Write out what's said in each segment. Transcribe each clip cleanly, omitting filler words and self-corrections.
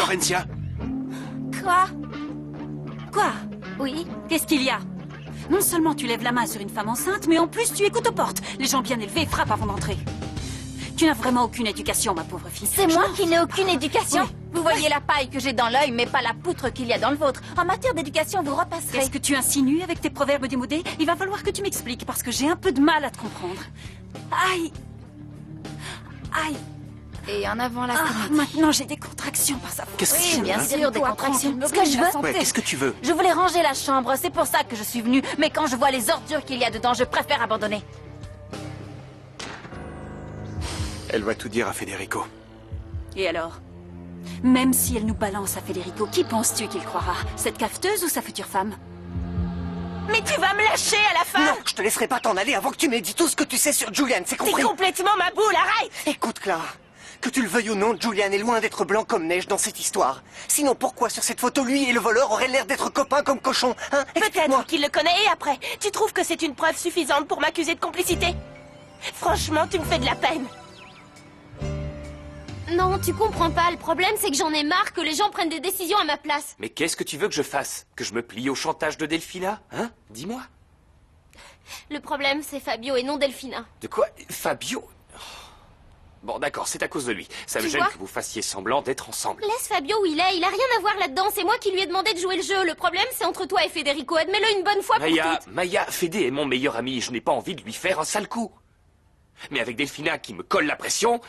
Florencia? Quoi? Quoi? Oui, qu'est-ce qu'il y a? Non seulement tu lèves la main sur une femme enceinte, mais en plus tu écoutes aux portes. Les gens bien élevés frappent avant d'entrer. Tu n'as vraiment aucune éducation, ma pauvre fille. C'est moi qui n'ai aucune éducation? Oui. Vous voyez la paille que j'ai dans l'œil, mais pas la poutre qu'il y a dans le vôtre. En matière d'éducation, vous repasserez. Qu'est-ce que tu insinues avec tes proverbes démodés? Il va falloir que tu m'expliques, parce que j'ai un peu de mal à te comprendre. Aïe! Aïe! Et en avant la maintenant j'ai des contractions par sa faute. Qu'est-ce que Oui, tu veux, bien hein? sûr, des contractions. Ce que je veux... Ouais, qu'est-ce que tu veux? Je voulais ranger la chambre, c'est pour ça que je suis venue. Mais quand je vois les ordures qu'il y a dedans, je préfère abandonner. Elle va tout dire à Federico. Et alors? Même si elle nous balance à Federico, qui penses-tu qu'il croira? Cette cafeteuse ou sa future femme? Mais tu vas me lâcher à la fin! Non, je te laisserai pas t'en aller avant que tu m'aies dit tout ce que tu sais sur Julian, c'est compris? T'es complètement ma boule, arrête! Écoute, Clara, que tu le veuilles ou non, Julian est loin d'être blanc comme neige dans cette histoire. Sinon pourquoi sur cette photo, lui et le voleur auraient l'air d'être copains comme cochons, hein? Explique-moi. Peut-être qu'il le connaît et après, tu trouves que c'est une preuve suffisante pour m'accuser de complicité? Franchement, tu me fais de la peine. Non, tu comprends pas. Le problème, c'est que j'en ai marre que les gens prennent des décisions à ma place. Mais qu'est-ce que tu veux que je fasse? Que je me plie au chantage de Delphina? Hein? Dis-moi. Le problème, c'est Fabio et non Delphina. De quoi? Fabio? Oh. Bon, d'accord, c'est à cause de lui. Ça me Tu gêne vois? que vous fassiez semblant d'être ensemble. Laisse Fabio où il est. Il a rien à voir là-dedans. C'est moi qui lui ai demandé de jouer le jeu. Le problème, c'est entre toi et Federico. Admets-le une bonne fois pour toutes. Maya, Fédé est mon meilleur ami et je n'ai pas envie de lui faire un sale coup. Mais avec Delphina qui me colle la pression...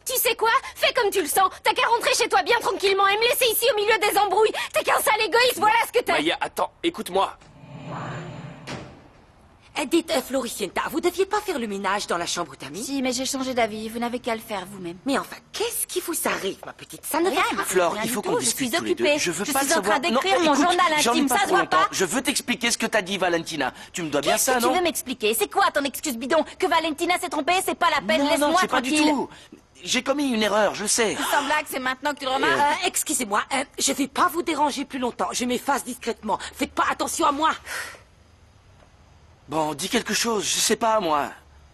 Tu sais quoi? Fais comme tu le sens. T'as qu'à rentrer chez toi bien tranquillement et me laisser ici au milieu des embrouilles. T'es qu'un sale égoïste, voilà ce que t'es. Maya, attends, écoute-moi. Dites, Floricienta, vous deviez pas faire le ménage dans la chambre d'amis? Si, mais j'ai changé d'avis. Vous n'avez qu'à le faire vous-même. Mais enfin, qu'est-ce qui vous arrive, ma petite? Ça ne Rien. va pas. Flore, Rien il faut du qu'on tout, discute je suis tous les deux. occupée. Je veux Je pas suis le en train savoir. d'écrire Non, mon écoute, journal j'en ai intime, pas ça pour se voit longtemps. pas? Je veux t'expliquer ce que t'as dit, Valentina. Tu me dois bien Qu'est-ce ça, que tu non? veux m'expliquer? C'est quoi ton excuse bidon? Que Valentina s'est trompée? C'est pas la peine, Non, laisse-moi c'est pas du tranquille. tout. J'ai commis une erreur, je sais. Sans blague, c'est maintenant que tu le remarques. Excusez-moi, je vais pas vous déranger plus longtemps. Je m'efface discrètement. Faites pas attention à moi. Bon, dis quelque chose, je sais pas, moi.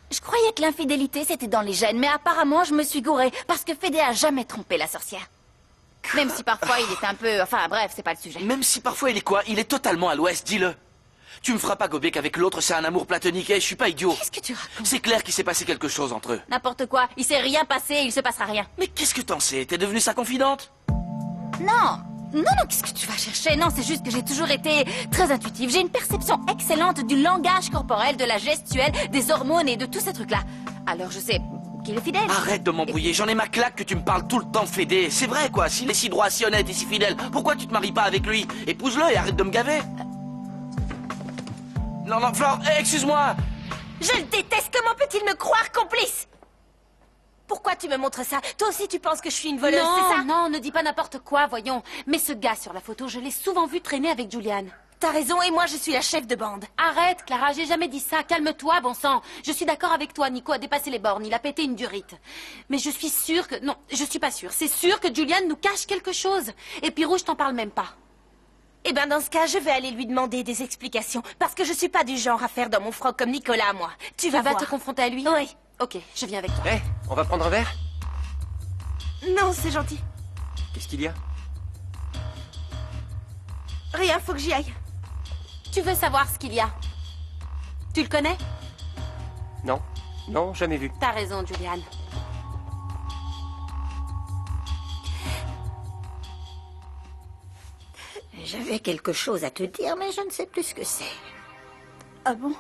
Je croyais que l'infidélité c'était dans les gènes, mais apparemment je me suis gourée, parce que Fédé a jamais trompé la sorcière. Même si parfois il est un peu... Enfin bref, c'est pas le sujet. Même si parfois il est quoi? Il est totalement à l'ouest, dis-le. Tu me feras pas gober qu'avec l'autre c'est un amour platonique, et je suis pas idiot. Qu'est-ce que tu racontes? C'est clair qu'il s'est passé quelque chose entre eux. N'importe quoi, il s'est rien passé, il se passera rien. Mais qu'est-ce que t'en sais? T'es devenue sa confidente? Non, qu'est-ce que tu vas chercher? Non, c'est juste que j'ai toujours été très intuitive. J'ai une perception excellente du langage corporel, de la gestuelle, des hormones et de tous ces trucs-là. Alors je sais qu'il est fidèle. Arrête de m'embrouiller, j'en ai ma claque que tu me parles tout le temps, Fédé. C'est vrai, quoi, s'il est si droit, si honnête et si fidèle, pourquoi tu te maries pas avec lui? Épouse-le et arrête de me gaver. Non, Flore, excuse-moi. Je le déteste, comment peut-il me croire complice? Pourquoi tu me montres ça? Toi aussi tu penses que je suis une voleuse, c'est ça? Non, ne dis pas n'importe quoi, voyons. Mais ce gars sur la photo, je l'ai souvent vu traîner avec Julian. T'as raison, et moi je suis la chef de bande. Arrête, Clara, j'ai jamais dit ça. Calme-toi, bon sang. Je suis d'accord avec toi, Nico a dépassé les bornes, il a pété une durite. Mais je suis sûre que... Non, je suis pas sûre. C'est sûr que Julian nous cache quelque chose. Et puis Rouge, t'en parle même pas. Eh ben dans ce cas, je vais aller lui demander des explications, parce que je suis pas du genre à faire dans mon froc comme Nicolas, moi. Tu vas Tu vas voir. te confronter à lui? Oui. Ok, je viens avec toi. Hé, on va prendre un verre? Non, c'est gentil. Qu'est-ce qu'il y a? Rien, faut que j'y aille. Tu veux savoir ce qu'il y a? Tu le connais? Non, non, jamais vu. T'as raison, Julian. J'avais quelque chose à te dire, mais je ne sais plus ce que c'est. Ah bon?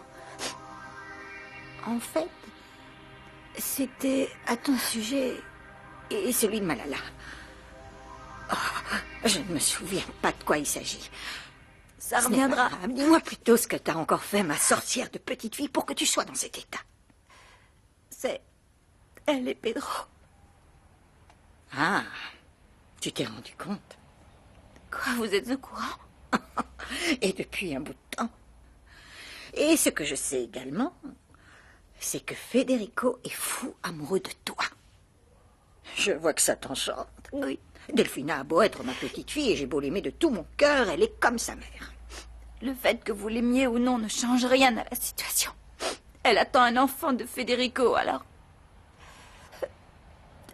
En fait, c'était à ton sujet et celui de Malala. Oh, je ne me souviens pas de quoi il s'agit. Ça Ce n'est pas reviendra. grave. Dis-moi plutôt ce que t'as encore fait, ma sorcière de petite fille, pour que tu sois dans cet état. C'est... Elle est Pedro. Ah, tu t'es rendu compte. Quoi, vous êtes au courant? Et depuis un bout de temps. Et ce que je sais également, c'est que Federico est fou amoureux de toi. Je vois que ça t'enchante. Oui. Delphina a beau être ma petite fille et j'ai beau l'aimer de tout mon cœur, elle est comme sa mère. Le fait que vous l'aimiez ou non ne change rien à la situation. Elle attend un enfant de Federico, alors...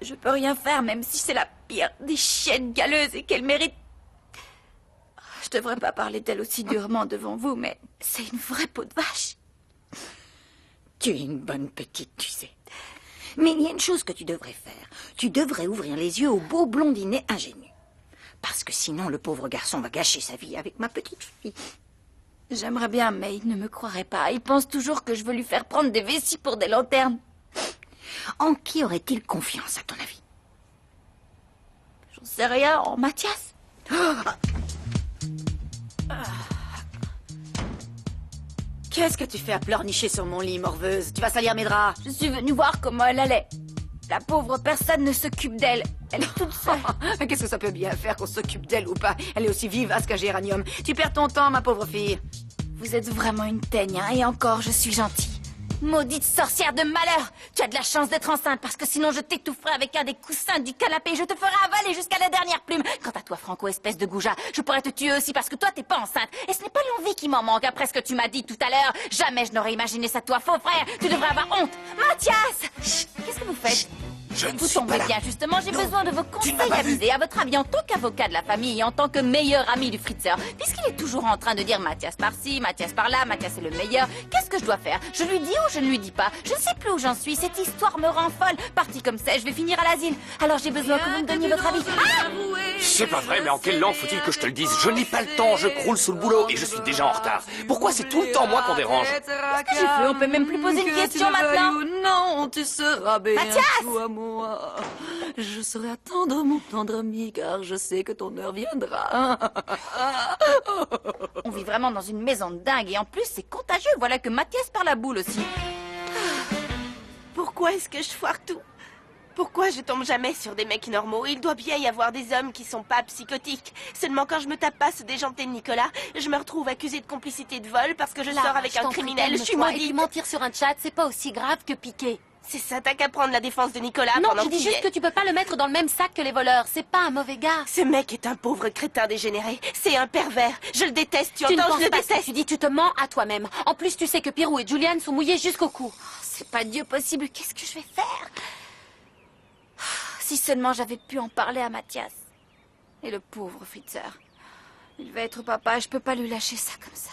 Je peux rien faire, même si c'est la pire des chiennes galeuses et qu'elle mérite... Je devrais pas parler d'elle aussi durement devant vous, mais c'est une vraie peau de vache. Tu es une bonne petite, tu sais. Mais il y a une chose que tu devrais faire. Tu devrais ouvrir les yeux au beau blondinet ingénu. Parce que sinon, le pauvre garçon va gâcher sa vie avec ma petite fille. J'aimerais bien, mais il ne me croirait pas. Il pense toujours que je veux lui faire prendre des vessies pour des lanternes. En qui aurait-il confiance, à ton avis? J'en sais rien, en Mathias. Qu'est-ce que tu fais à pleurnicher sur mon lit, morveuse? Tu vas salir mes draps. Je suis venue voir comment elle allait. La pauvre personne ne s'occupe d'elle. Elle est toute seule. Qu'est-ce que ça peut bien faire qu'on s'occupe d'elle ou pas? Elle est aussi vivace qu'un géranium. Tu perds ton temps, ma pauvre fille. Vous êtes vraiment une teigne, hein, et encore, je suis gentille. Maudite sorcière de malheur! Tu as de la chance d'être enceinte, parce que sinon je t'étoufferai avec un des coussins du canapé et je te ferai avaler jusqu'à la dernière plume. Quant à toi, Franco, espèce de goujat, je pourrais te tuer aussi parce que toi, t'es pas enceinte. Et ce n'est pas l'envie qui m'en manque, après ce que tu m'as dit tout à l'heure. Jamais je n'aurais imaginé ça de toi, faux frère. Tu devrais avoir honte. Mathias! Qu'est-ce que vous faites? Je ne Vous suis pas tombez là. bien, justement, j'ai besoin de vos conseils m'as pas vu. avisés. À votre avis, en tant qu'avocat de la famille et en tant que meilleur ami du Fritzer, puisqu'il est toujours en train de dire Mathias par-ci, Mathias par-là, Mathias est le meilleur, qu'est-ce que je dois faire? Je lui dis ou je ne lui dis pas? Je ne sais plus où j'en suis, cette histoire me rend folle. Partie comme ça, je vais finir à l'asile. Alors j'ai besoin que vous me donniez votre avis. Ah! C'est pas vrai, mais en quelle langue faut-il que je te le dise? Je n'ai pas le temps, je croule sous le boulot et je suis déjà en retard. Pourquoi c'est tout le temps moi qu'on dérange? Qu'est-ce que j'ai fait? On peut même plus poser une question maintenant. Non, tu seras bien Mathias! à moi. Je serai à attendre mon tendre ami, car je sais que ton heure viendra. On vit vraiment dans une maison de dingue et en plus c'est contagieux. Voilà que Mathias perd la boule aussi. Pourquoi est-ce que je foire tout? Pourquoi je tombe jamais sur des mecs normaux? Il doit bien y avoir des hommes qui sont pas psychotiques. Seulement quand je me tape pas ce déjanté de Nicolas, je me retrouve accusée de complicité de vol parce que je sors avec un criminel. Je suis Et puis maudite. mentir sur un chat, c'est pas aussi grave que piquer. C'est ça, t'as qu'à prendre la défense de Nicolas Non, pendant je dis qu'il y juste est. que tu peux pas le mettre dans le même sac que les voleurs. C'est pas un mauvais gars. Ce mec est un pauvre crétin dégénéré. C'est un pervers. Je le déteste, tu Tu ne entends? penses Je le pas ce que déteste. tu dis, tu te mens à toi-même. En plus, tu sais que Pirou et Julian sont mouillés jusqu'au cou. C'est pas Dieu possible, qu'est-ce que je vais faire? Si seulement j'avais pu en parler à Mathias. Et le pauvre Fritzer. Il va être papa, je peux pas lui lâcher ça comme ça.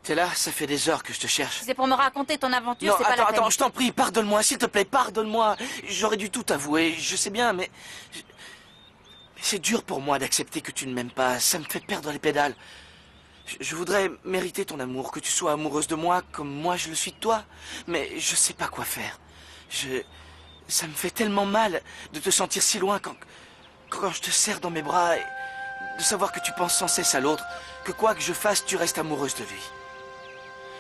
T'es là, ça fait des heures que je te cherche. Si c'est pour me raconter ton aventure, Non, c'est pas la peine. attends, je t'en prie, pardonne-moi, s'il te plaît, pardonne-moi. J'aurais dû tout avouer, je sais bien, mais c'est dur pour moi d'accepter que tu ne m'aimes pas. Ça me fait perdre les pédales. Je voudrais mériter ton amour, que tu sois amoureuse de moi comme moi je le suis de toi. Mais je sais pas quoi faire. Ça me fait tellement mal de te sentir si loin quand je te serre dans mes bras et de savoir que tu penses sans cesse à l'autre, que quoi que je fasse, tu restes amoureuse de lui.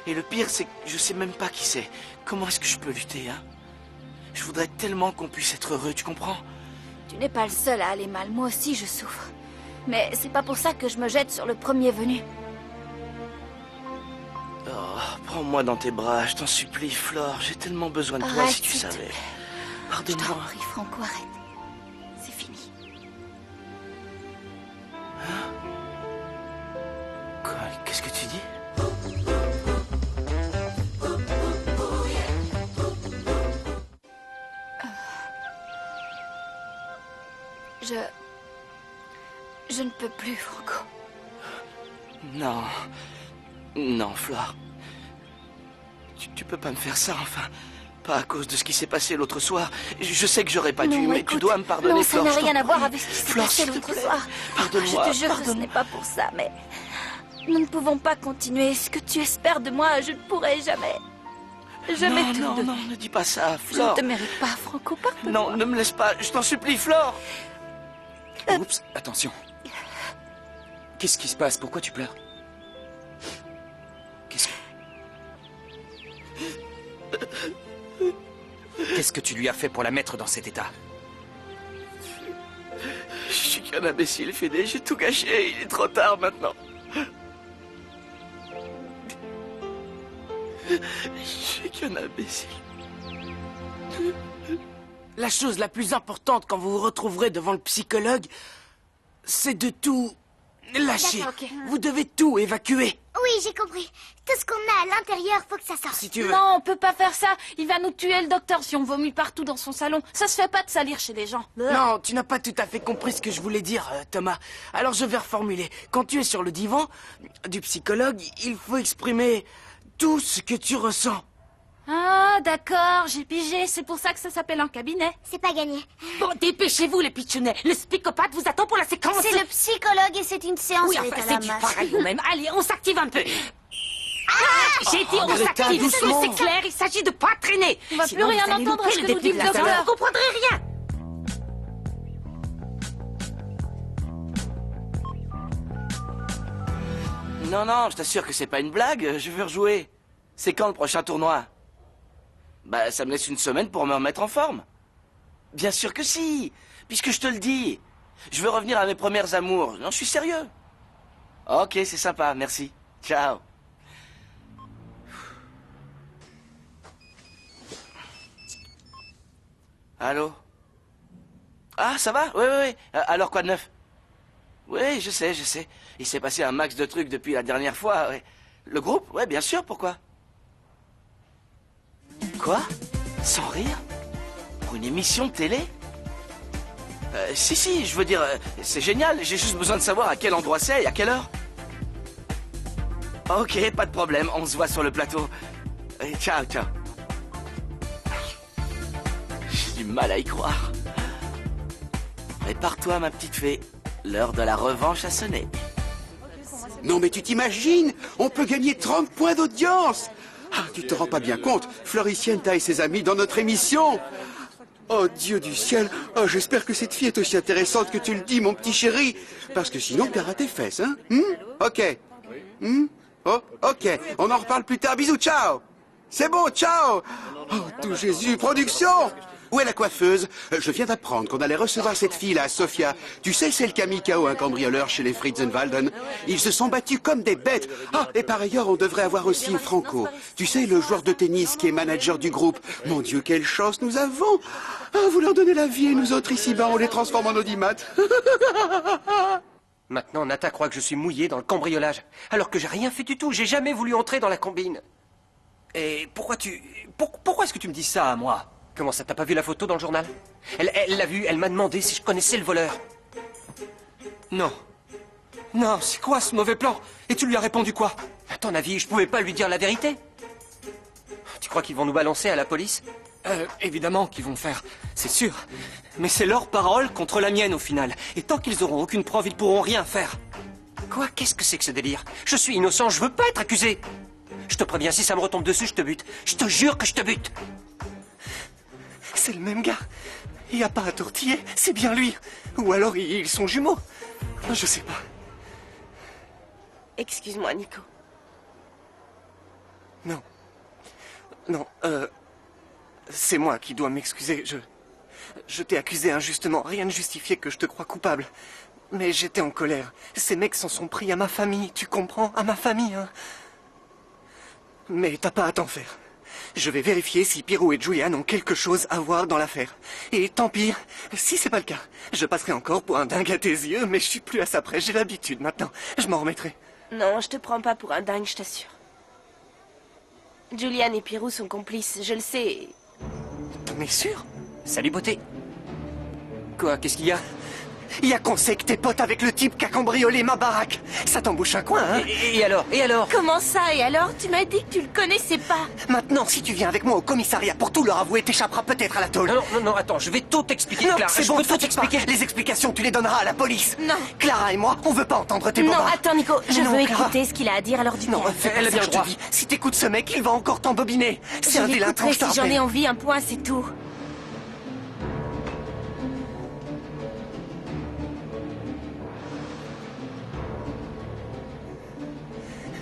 Et le pire, c'est que je sais même pas qui c'est. Comment est-ce que je peux lutter, hein? Je voudrais tellement qu'on puisse être heureux, tu comprends? Tu n'es pas le seul à aller mal, moi aussi je souffre. Mais c'est pas pour ça que je me jette sur le premier venu. Oh, prends-moi dans tes bras, je t'en supplie, Flore. J'ai tellement besoin de toi, Arrête, si tu s'il te savais. plaît. Je t'en Pardonne-moi. prie, Franco, arrête. C'est fini. Quoi? Qu'est-ce que tu dis? Je ne peux plus, Franco. Non. Non, Flore. Tu peux pas me faire ça, enfin. Pas à cause de ce qui s'est passé l'autre soir. Je sais que j'aurais pas dû, Non, mais écoute, tu dois me pardonner, non, Flore. ça n'a je t'en rien à prie. voir avec ce qui s'est Flore, passé s'il te l'autre plaît. soir. Pardonne-moi, Je te jure que ce pardonne-moi. n'est pas pour ça, mais nous ne pouvons pas continuer. Ce que tu espères de moi, je ne pourrai jamais. Jamais Non, te non, donner. non, ne dis pas ça, Je ne Flore. te mérite pas, Franco, pardonne-moi. Non, ne me laisse pas, je t'en supplie, Flore. Oups, attention. Qu'est-ce qui se passe? Pourquoi tu pleures? Qu'est-ce que tu lui as fait pour la mettre dans cet état? Je suis qu'un imbécile, Fédé, j'ai tout gâché, il est trop tard maintenant. Je suis qu'un imbécile. La chose la plus importante quand vous vous retrouverez devant le psychologue, c'est de tout Lâchez. D'accord, ok. Vous devez tout évacuer. Oui, j'ai compris. Tout ce qu'on a à l'intérieur, faut que ça sorte. Si tu veux. Non, on peut pas faire ça. Il va nous tuer, le docteur, si on vomit partout dans son salon. Ça se fait pas de salir chez les gens. Non, tu n'as pas tout à fait compris ce que je voulais dire, Thomas. Alors je vais reformuler. Quand tu es sur le divan du psychologue, il faut exprimer tout ce que tu ressens. Ah, d'accord, j'ai pigé. C'est pour ça que ça s'appelle un cabinet. C'est pas gagné. Bon, dépêchez-vous, les pitchounets. Le psychopathe vous attend pour la séquence. C'est le psychologue et c'est une séance Oui, avec enfin, un c'est du lama. pareil au même. Allez, on s'active un peu. J'ai dit on Greta, s'active. doucement. C'est clair, il s'agit de pas traîner. On va Sinon, plus rien vous allez entendre à louper ce le que nous début dit de le la séance. docteur. Vous comprendrez rien. Non, non, je t'assure que c'est pas une blague. Je veux rejouer. C'est quand le prochain tournoi? Bah, ça me laisse une semaine pour me remettre en forme. Bien sûr que si, puisque je te le dis. Je veux revenir à mes premières amours. Non, je suis sérieux. Ok, c'est sympa, merci. Ciao. Allô? Ah, ça va? Oui, oui, oui. Alors, quoi de neuf? Oui, je sais, je sais. Il s'est passé un max de trucs depuis la dernière fois, ouais. Le groupe? Ouais, bien sûr, pourquoi? Quoi? Sans rire? Pour une émission de télé? Si, je veux dire, c'est génial. J'ai juste besoin de savoir à quel endroit c'est et à quelle heure. Ok, pas de problème, on se voit sur le plateau. Ciao, ciao. J'ai du mal à y croire. Prépare-toi, ma petite fée. L'heure de la revanche a sonné. Non mais tu t'imagines? On peut gagner 30 points d'audience. Ah, tu te rends pas bien compte? Floricienta et ses amis dans notre émission. Oh Dieu du ciel, oh, j'espère que cette fille est aussi intéressante que tu le dis, mon petit chéri. Parce que sinon, t'as raté fesses, hein? Ok. Oh, ok. On en reparle plus tard. Bisous, ciao. C'est bon, ciao. Oh, tout Jésus, production. Où est la coiffeuse? Je viens d'apprendre qu'on allait recevoir cette fille-là, Sophia. Tu sais, c'est le qui a mis KO un cambrioleur chez les Fritzenwalden. Ils se sont battus comme des bêtes. Ah, et par ailleurs, on devrait avoir aussi Franco. Tu sais, le joueur de tennis qui est manager du groupe. Mon Dieu, quelle chance nous avons. Ah, vous leur donnez la vie et nous autres ici-bas, on les transforme en audimates. Maintenant, Nata croit que je suis mouillé dans le cambriolage. Alors que j'ai rien fait du tout. J'ai jamais voulu entrer dans la combine. Et pourquoi est-ce que tu me dis ça à moi? Comment ça, t'as pas vu la photo dans le journal? Elle l'a vue, elle m'a demandé si je connaissais le voleur. Non. Non, c'est quoi ce mauvais plan? Et tu lui as répondu quoi? À ton avis, je pouvais pas lui dire la vérité? Tu crois qu'ils vont nous balancer à la police? Évidemment qu'ils vont le faire, c'est sûr. Mais c'est leur parole contre la mienne au final. Et tant qu'ils auront aucune preuve, ils pourront rien faire. Quoi? Qu'est-ce que c'est que ce délire? Je suis innocent, je veux pas être accusé. Je te préviens, si ça me retombe dessus, je te bute. Je te jure que je te bute. C'est le même gars. Il n'y a pas à tortiller, c'est bien lui. Ou alors ils sont jumeaux. Je sais pas. Excuse-moi, Nico. Non. Non, c'est moi qui dois m'excuser. Je t'ai accusé injustement. Rien ne justifiait que je te croie coupable. Mais j'étais en colère. Ces mecs s'en sont pris à ma famille, tu comprends? À ma famille, hein. Mais t'as pas à t'en faire. Je vais vérifier si Pirou et Julian ont quelque chose à voir dans l'affaire. Et tant pis, si c'est pas le cas, je passerai encore pour un dingue à tes yeux, mais je suis plus à ça près, j'ai l'habitude maintenant. Je m'en remettrai. Non, je te prends pas pour un dingue, je t'assure. Julian et Pirou sont complices, je le sais. T'en es sûr? Salut, beauté. Quoi, qu'est-ce qu'il y a? Il y a qu'on sait que t'es pote avec le type qui a cambriolé ma baraque. Ça t'embouche un coin, hein? Et alors? Et alors? Comment ça, et alors? Tu m'as dit que tu le connaissais pas. Maintenant, si tu viens avec moi au commissariat pour tout leur avouer, t'échapperas peut-être à la tôle. Non, attends, je vais tout t'expliquer, Non, Clara. c'est Je bon, peux tout t'inquiète pas. t'expliquer. Les explications, tu les donneras à la police. Non. Clara et moi, on veut pas entendre tes Non, bobards. attends, Nico, je Non, veux Clara. écouter ce qu'il a à dire, alors dis-moi. Non, elle a bien le droit. Je te dis, si t'écoutes ce mec, il va encore t'embobiner. C'est un Je délinquant, l'écouterai je te si j'en rappelle. ai envie, un point, c'est tout.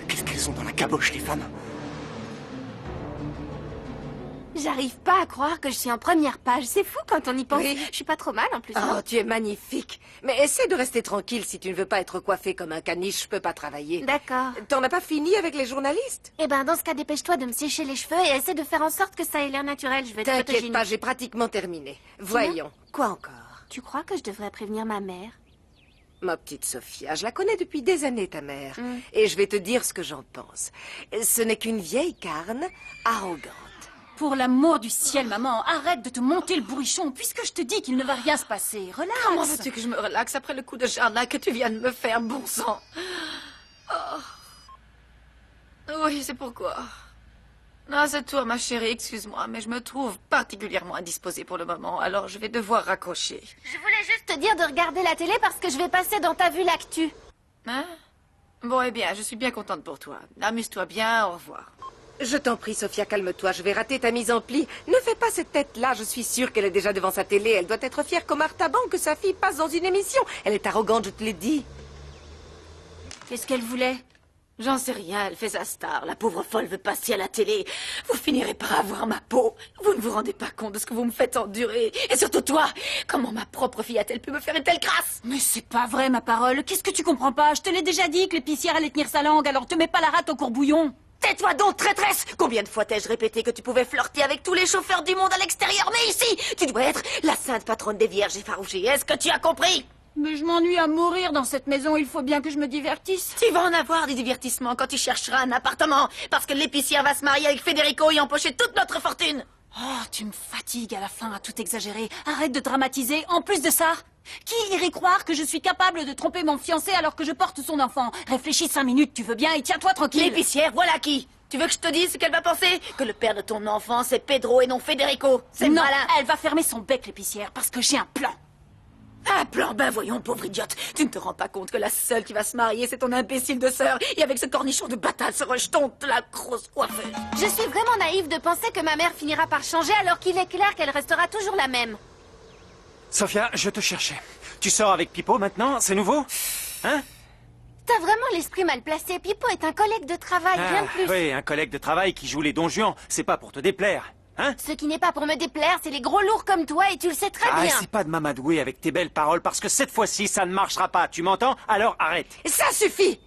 Qu'est-ce qu'elles ont dans la caboche, les femmes? J'arrive pas à croire que je suis en première page. C'est fou quand on y pense. Oui. Je suis pas trop mal en plus. Oh, non tu es magnifique. Mais essaie de rester tranquille si tu ne veux pas être coiffée comme un caniche, je peux pas travailler. D'accord. T'en as pas fini avec les journalistes? Eh ben, dans ce cas, dépêche-toi de me sécher les cheveux et essaie de faire en sorte que ça ait l'air naturel. Je vais te T'inquiète photogénique. pas, j'ai pratiquement terminé. Voyons, quoi encore? Tu crois que je devrais prévenir ma mère? Ma petite Sophia, je la connais depuis des années, ta mère. Et je vais te dire ce que j'en pense. Ce n'est qu'une vieille carne arrogante. Pour l'amour du ciel, maman, arrête de te monter le bourrichon, puisque je te dis qu'il ne va rien se passer. Relax. Comment veux-tu que je me relaxe après le coup de jardin que tu viens de me faire, bon sang? Oh. Oui, c'est pourquoi. Ah, c'est toi, ma chérie, excuse-moi, mais je me trouve particulièrement indisposée pour le moment, alors je vais devoir raccrocher. Je voulais juste te dire de regarder la télé parce que je vais passer dans ta vue l'actu. Hein? Bon, eh bien, je suis bien contente pour toi. Amuse-toi bien, au revoir. Je t'en prie, Sophia, calme-toi, je vais rater ta mise en pli. Ne fais pas cette tête-là, je suis sûre qu'elle est déjà devant sa télé. Elle doit être fière comme Artaban que sa fille passe dans une émission. Elle est arrogante, je te l'ai dit. Qu'est-ce qu'elle voulait? J'en sais rien, elle fait sa star. La pauvre folle veut passer à la télé. Vous finirez par avoir ma peau. Vous ne vous rendez pas compte de ce que vous me faites endurer. Et surtout toi, comment ma propre fille a-t-elle pu me faire une telle grâce? Mais c'est pas vrai, ma parole. Qu'est-ce que tu comprends pas? Je te l'ai déjà dit que l'épicière allait tenir sa langue, alors te mets pas la rate au courbouillon. Tais-toi donc, traîtresse! Combien de fois t'ai-je répété que tu pouvais flirter avec tous les chauffeurs du monde à l'extérieur, mais ici, tu dois être la sainte patronne des vierges effarouchées. Est-ce que tu as compris? Mais je m'ennuie à mourir dans cette maison, il faut bien que je me divertisse. Tu vas en avoir des divertissements quand tu chercheras un appartement, parce que l'épicière va se marier avec Federico et empocher toute notre fortune. Oh, tu me fatigues à la fin à tout exagérer. Arrête de dramatiser. En plus de ça, qui irait croire que je suis capable de tromper mon fiancé alors que je porte son enfant? Réfléchis 5 minutes, tu veux bien, et tiens-toi tranquille. L'épicière, voilà qui. Tu veux que je te dise ce qu'elle va penser? Que le père de ton enfant, c'est Pedro et non Federico. C'est non, malin. elle va fermer son bec, l'épicière, parce que j'ai un plan. Un plan? Ben voyons, pauvre idiote. Tu ne te rends pas compte que la seule qui va se marier, c'est ton imbécile de sœur. Et avec ce cornichon de bataille, ce rejeton de la grosse coiffeuse. Je suis vraiment naïve de penser que ma mère finira par changer alors qu'il est clair qu'elle restera toujours la même. Sophia, je te cherchais. Tu sors avec Pipo maintenant? C'est nouveau? Hein? T'as vraiment l'esprit mal placé. Pipo est un collègue de travail, rien de plus. Oui, un collègue de travail qui joue les Don Juan. C'est pas pour te déplaire. Hein? Ce qui n'est pas pour me déplaire, c'est les gros lourds comme toi et tu le sais très bien. C'est pas de m'amadouer avec tes belles paroles parce que cette fois-ci, ça ne marchera pas. Tu m'entends? Alors arrête. Ça suffit!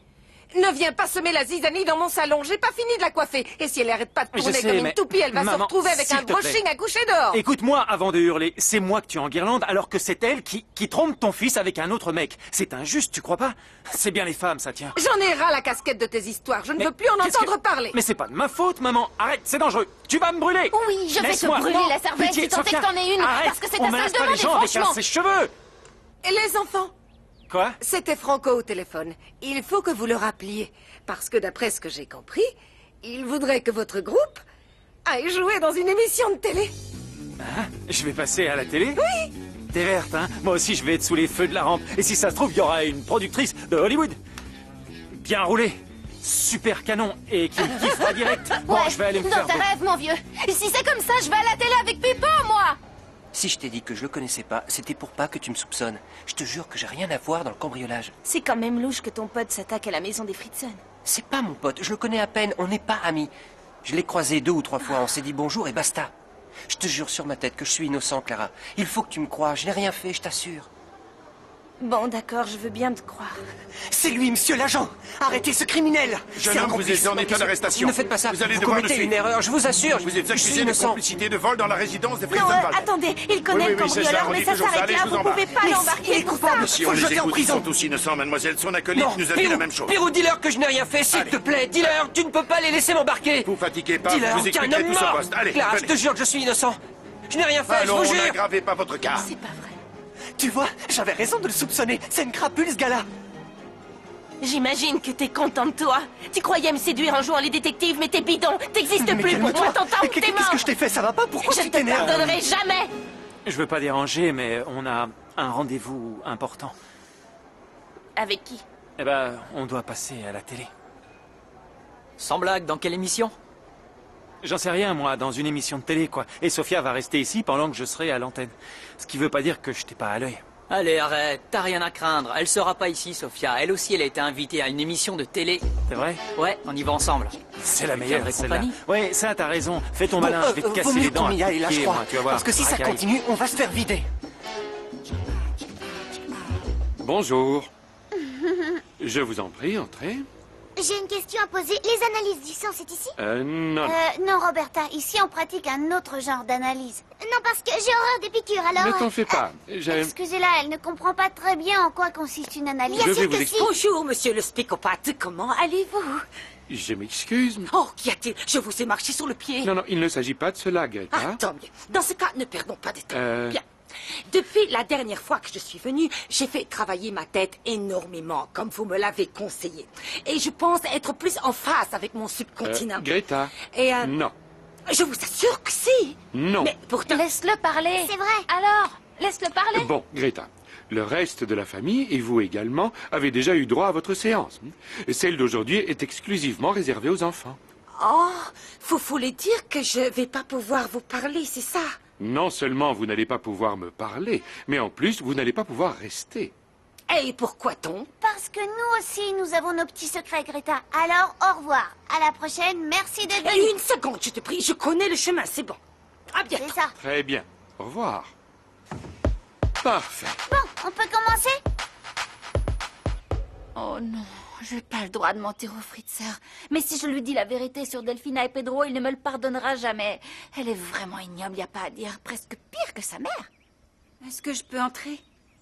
Ne viens pas semer la zizanie dans mon salon, j'ai pas fini de la coiffer. Et si elle arrête pas de tourner comme une toupie, elle va se Maman, retrouver avec s'il un te plaît. brushing à coucher dehors. Écoute-moi avant de hurler. C'est moi que tu enguirlandes alors que c'est elle qui trompe ton fils avec un autre mec. C'est injuste, tu crois pas? C'est bien les femmes, ça tient. J'en ai ras la casquette de tes histoires, je ne veux plus en qu'est-ce entendre que- parler. Mais c'est pas de ma faute, maman. Arrête, c'est dangereux. Tu vas me brûler. Oui, je vais te Laisse-moi. brûler Non, la cervelle pitié, si tant est Sophia. que t'en aies une, Arrête. parce que c'est On ta seule menace pas demande les et gens avec franchement... ses cheveux. Et les enfants? Quoi? C'était Franco au téléphone. Il faut que vous le rappeliez. Parce que d'après ce que j'ai compris, il voudrait que votre groupe aille jouer dans une émission de télé. Hein? Je vais passer à la télé? Oui. T'es verte, hein? Moi aussi, je vais être sous les feux de la rampe. Et si ça se trouve, il y aura une productrice de Hollywood. Bien roulée. Super canon. Et qui me kiffera direct. Bon, Ouais, je vais aller me dans faire... tes rêves, mon vieux. Si c'est comme ça, je vais à la télé avec Pipo, moi. Si je t'ai dit que je le connaissais pas, c'était pour pas que tu me soupçonnes. Je te jure que j'ai rien à voir dans le cambriolage. C'est quand même louche que ton pote s'attaque à la maison des Fritzen. C'est pas mon pote, je le connais à peine, on n'est pas amis. Je l'ai croisé 2 ou 3 fois, on s'est dit bonjour et basta. Je te jure sur ma tête que je suis innocent, Clara. Il faut que tu me croies, je n'ai rien fait, je t'assure. Bon, d'accord, je veux bien te croire. C'est lui, monsieur l'agent. Arrêtez ce criminel. Jeune homme, vous êtes en état d'arrestation. Ne faites pas ça. Vous allez vous devoir commettez nous une suivre. erreur, je vous assure. Vous êtes je suis accusé de innocent. complicité de vol dans la résidence des Non, Frizenwald. attendez, il connaît le oui, c'est ça, cambrioleur, on mais dit ça toujours ça, s'arrête allez, là, je vous vous embarque. pouvez pas Mais l'embarquer il est pour coupable. ça. Si Faut on le les jeter en écoute, ils prison. sont tous innocents, mademoiselle. Son acolyte Non, nous a dit la même chose. Pirou, dis-leur que je n'ai rien fait, s'il Allez. te plaît. Dis-leur, tu ne peux pas les laisser m'embarquer. Vous fatiguez pas, Dis-leur vous qu'un expliquerez homme tout ce mort. poste. Allez, Clara, je venez. te jure que je suis innocent. Je n'ai rien fait, Allons, je vous jure. n'aggravez pas votre cas. C'est pas vrai. Tu vois, j'avais raison de le soupçonner. C'est une crapule, ce gars-là. J'imagine que t'es content de toi. Tu croyais me séduire en jouant les détectives, mais t'es bidon. T'existes Mais plus pour calme-toi. moi, t'entends ou t'es Qu'est-ce mort. que je t'ai fait? Ça va pas? Pourquoi Je tu ne te t'énerves? pardonnerai jamais. Je veux pas déranger, mais on a un rendez-vous important. Avec qui? Eh ben, on doit passer à la télé. Sans blague, dans quelle émission? J'en sais rien, moi, dans une émission de télé, quoi. Et Sophia va rester ici pendant que je serai à l'antenne. Ce qui veut pas dire que je t'ai pas à l'œil. Allez, arrête, t'as rien à craindre. Elle sera pas ici, Sophia. Elle aussi, elle a été invitée à une émission de télé. C'est vrai? Ouais, on y va ensemble. C'est la Je meilleure, tiendrai celle-là. compagnie. Ouais, ça, t'as raison. Fais ton malin, je vais te vaut casser mieux les dents. qu'on y aille, là, je Pied, crois. moi, tu vas voir. Parce que si ça Racaille. continue, on va se faire vider. Bonjour. Je vous en prie, entrez. J'ai une question à poser. Les analyses du sang, c'est ici? Non. Non, Roberta. Ici, on pratique un autre genre d'analyse. Non, parce que j'ai horreur des piqûres, alors... Ne t'en fais pas. Excusez-la, elle ne comprend pas très bien en quoi consiste une analyse. Je vais vous expliquer. Bonjour, monsieur le spicopathe. Comment allez-vous? Je m'excuse. Oh, qu'y a-t-il? Je vous ai marché sur le pied. Non, il ne s'agit pas de cela, Greta. Ah, tant mieux. Dans ce cas, ne perdons pas de temps. Bien. Depuis la dernière fois que je suis venue, j'ai fait travailler ma tête énormément, comme vous me l'avez conseillé. Et je pense être plus en phase avec mon subcontinent. Greta. Et Non. Je vous assure que si. Non. Mais pourtant... Laisse-le parler. C'est vrai. Alors, laisse-le parler. Bon, Greta. Le reste de la famille, et vous également, avez déjà eu droit à votre séance. Celle d'aujourd'hui est exclusivement réservée aux enfants. Oh, vous voulez dire que je vais pas pouvoir vous parler, c'est ça? Non seulement vous n'allez pas pouvoir me parler, mais en plus, vous n'allez pas pouvoir rester. Et pourquoi donc? Parce que nous aussi, nous avons nos petits secrets, Greta. Alors, au revoir. À la prochaine. Merci de venir. Une seconde, je te prie. Je connais le chemin, c'est bon. À bientôt. C'est ça. Très bien. Au revoir. Parfait. Bon, on peut commencer? Oh non, je n'ai pas le droit de mentir au Fritzer. Mais si je lui dis la vérité sur Delphina et Pedro, il ne me le pardonnera jamais. Elle est vraiment ignoble, y a pas à dire. Presque pire que sa mère. Est-ce que je peux entrer?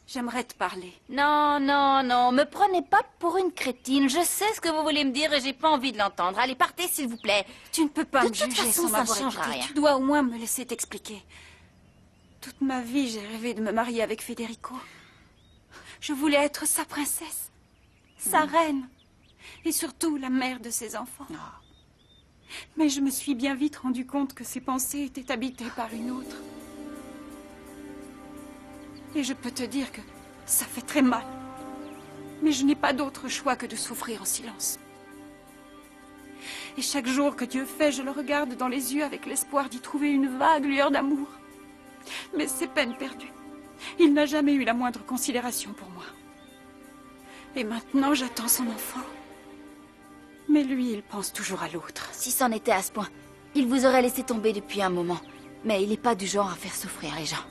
J'aimerais te parler. Non, non, non, me prenez pas pour une crétine. Je sais ce que vous voulez me dire et j'ai pas envie de l'entendre. Allez, partez, s'il vous plaît. Tu ne peux pas De me toute juger façon, sans ça ne m'avoir changera écouté. rien. Tu dois au moins me laisser t'expliquer. Toute ma vie, j'ai rêvé de me marier avec Federico. Je voulais être sa princesse, sa reine, et surtout la mère de ses enfants. Mais je me suis bien vite rendu compte que ses pensées étaient habitées par une autre. Et je peux te dire que ça fait très mal. Mais je n'ai pas d'autre choix que de souffrir en silence. Et chaque jour que Dieu fait, je le regarde dans les yeux avec l'espoir d'y trouver une vague lueur d'amour. Mais c'est peine perdue. Il n'a jamais eu la moindre considération pour moi. Et maintenant, j'attends son enfant. Mais lui, il pense toujours à l'autre. Si c'en était à ce point, il vous aurait laissé tomber depuis un moment. Mais il n'est pas du genre à faire souffrir les gens.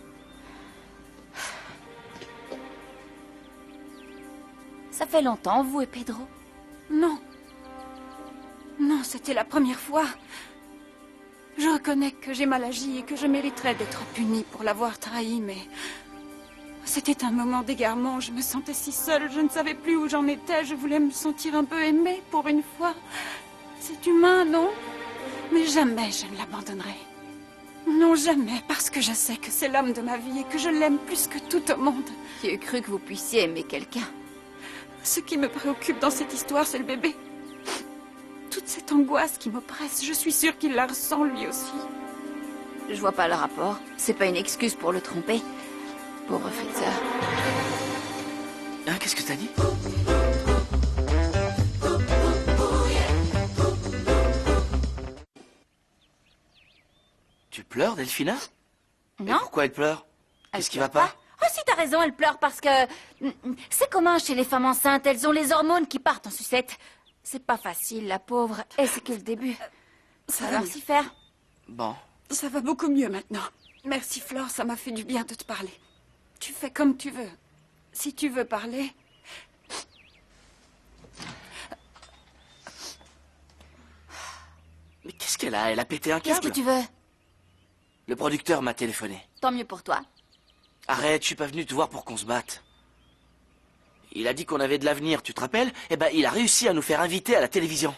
Ça fait longtemps, vous et Pedro? Non. Non, c'était la première fois. Je reconnais que j'ai mal agi et que je mériterais d'être punie pour l'avoir trahi, mais... C'était un moment d'égarement, je me sentais si seule, je ne savais plus où j'en étais, je voulais me sentir un peu aimée pour une fois. C'est humain, non? Mais jamais je ne l'abandonnerai. Non, jamais, parce que je sais que c'est l'homme de ma vie et que je l'aime plus que tout au monde. Qui eût cru que vous puissiez aimer quelqu'un? Ce qui me préoccupe dans cette histoire, c'est le bébé. Toute cette angoisse qui m'oppresse, je suis sûre qu'il la ressent lui aussi. Je vois pas le rapport. C'est pas une excuse pour le tromper. Pauvre Fritzer. Hein, qu'est-ce que t'as dit? Tu pleures, Delphina? Non. Et pourquoi elle pleure? Qu'est-ce qui va pas? Oh, si t'as raison, elle pleure parce que... C'est commun chez les femmes enceintes, elles ont les hormones qui partent en sucette. C'est pas facile, la pauvre. Et c'est que le début. Ça Alors va s'y faire. Bon. Ça va beaucoup mieux maintenant. Merci Flore, ça m'a fait du bien de te parler. Tu fais comme tu veux. Si tu veux parler... Mais qu'est-ce qu'elle a? Elle a pété un câble? Qu'est-ce que tu veux? Le producteur m'a téléphoné. Tant mieux pour toi. Arrête, je suis pas venu te voir pour qu'on se batte. Il a dit qu'on avait de l'avenir, tu te rappelles? Eh ben, il a réussi à nous faire inviter à la télévision.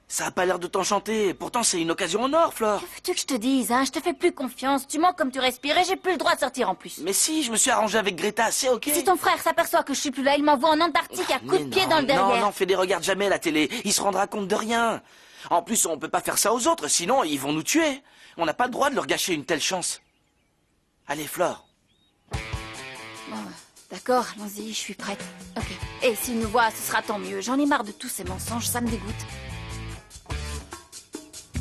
Ça a pas l'air de t'enchanter. Pourtant, c'est une occasion en or, Flore. Que veux-tu que je te dise, hein? Je te fais plus confiance. Tu mens comme tu respires et j'ai plus le droit de sortir en plus. Mais si, je me suis arrangé avec Greta, c'est ok. Si ton frère s'aperçoit que je suis plus là, il m'envoie en Antarctique à coups de pied dans le derrière. Non, Fédé regarde jamais la télé. Il se rendra compte de rien. En plus, on peut pas faire ça aux autres, sinon ils vont nous tuer. On n'a pas le droit de leur gâcher une telle chance. Allez, Flore. Bon, d'accord, allons-y, je suis prête. Ok. Et s'il nous voit, ce sera tant mieux. J'en ai marre de tous ces mensonges, ça me dégoûte.